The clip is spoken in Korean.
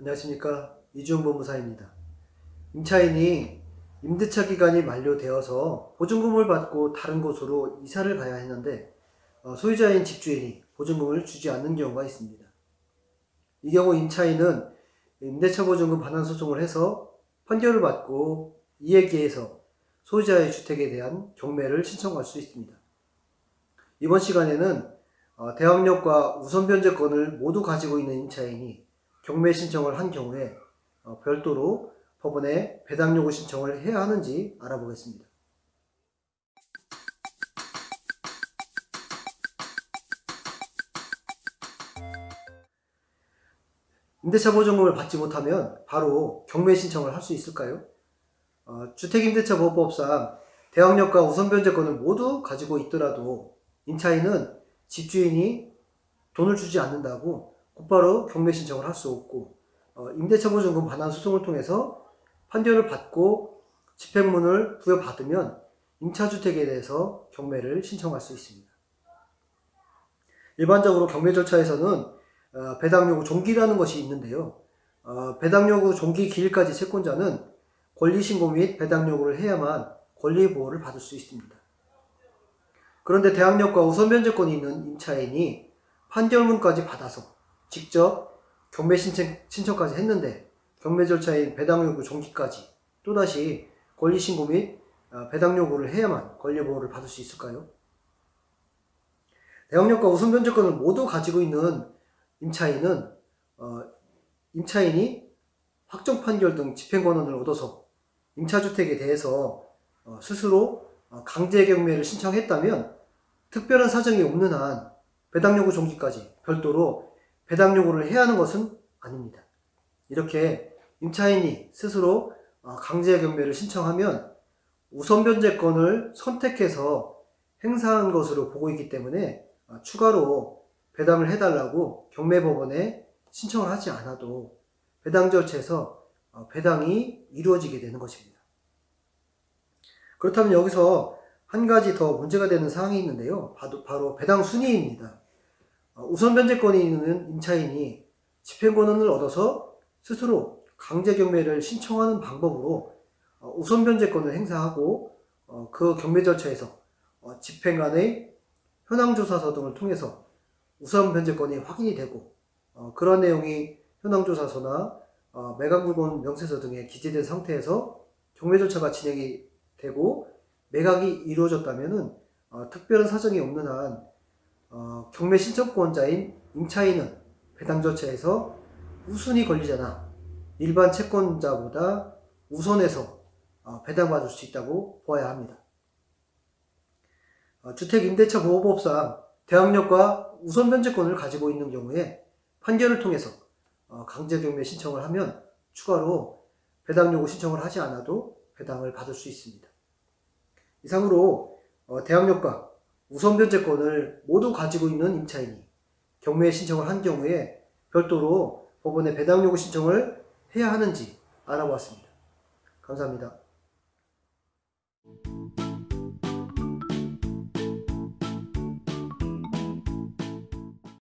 안녕하십니까, 이주영법무사입니다. 임차인이 임대차 기간이 만료되어서 보증금을 받고 다른 곳으로 이사를 가야 했는데 소유자인 집주인이 보증금을 주지 않는 경우가 있습니다. 이 경우 임차인은 임대차 보증금 반환 소송을 해서 판결을 받고 이에 기해서 소유자의 주택에 대한 경매를 신청할 수 있습니다. 이번 시간에는 대항력과 우선 변제권을 모두 가지고 있는 임차인이 경매 신청을 한 경우에 별도로 법원에 배당 요구 신청을 해야 하는지 알아보겠습니다. 임대차 보증금을 받지 못하면 바로 경매 신청을 할 수 있을까요? 주택임대차보호법상 대항력과 우선 변제권을 모두 가지고 있더라도 임차인은 집주인이 돈을 주지 않는다고 곧바로 경매 신청을 할 수 없고, 임대차 보증금 반환 소송을 통해서 판결을 받고 집행문을 부여받으면 임차주택에 대해서 경매를 신청할 수 있습니다. 일반적으로 경매 절차에서는 배당 요구 종기라는 것이 있는데요. 배당 요구 종기 기일까지 채권자는 권리신고 및 배당 요구를 해야만 권리보호를 받을 수 있습니다. 그런데 대항력과 우선 변제권이 있는 임차인이 판결문까지 받아서 직접 경매 신청까지 했는데 경매 절차인 배당 요구 종기까지 또다시 권리신고 및 배당 요구를 해야만 권리보호를 받을 수 있을까요? 대항력과 우선 변제권을 모두 가지고 있는 임차인은 임차인이 확정 판결 등 집행 권한을 얻어서 임차주택에 대해서 스스로 강제 경매를 신청했다면 특별한 사정이 없는 한 배당 요구 종기까지 별도로 배당 요구를 해야 하는 것은 아닙니다. 이렇게 임차인이 스스로 강제 경매를 신청하면 우선 변제권을 선택해서 행사한 것으로 보고 있기 때문에 추가로 배당을 해달라고 경매법원에 신청을 하지 않아도 배당 절차에서 배당이 이루어지게 되는 것입니다. 그렇다면 여기서 한 가지 더 문제가 되는 사항이 있는데요. 바로 배당 순위입니다. 우선 변제권이 있는 임차인이 집행권을 얻어서 스스로 강제 경매를 신청하는 방법으로 우선 변제권을 행사하고 그 경매 절차에서 집행관의 현황조사서 등을 통해서 우선 변제권이 확인이 되고 그런 내용이 현황조사서나 매각물건 명세서 등에 기재된 상태에서 경매 절차가 진행이 되고 매각이 이루어졌다면 특별한 사정이 없는 한 경매 신청권자인 임차인은 배당 절차에서 우선이 권리자나 일반 채권자보다 우선해서 배당받을 수 있다고 보아야 합니다. 주택임대차보호법상 대항력과 우선 변제권을 가지고 있는 경우에 판결을 통해서 강제경매 신청을 하면 추가로 배당 요구 신청을 하지 않아도 배당을 받을 수 있습니다. 이상으로 대항력과 우선 변제권을 모두 가지고 있는 임차인이 경매 신청을 한 경우에 별도로 법원에 배당 요구 신청을 해야 하는지 알아보았습니다. 감사합니다.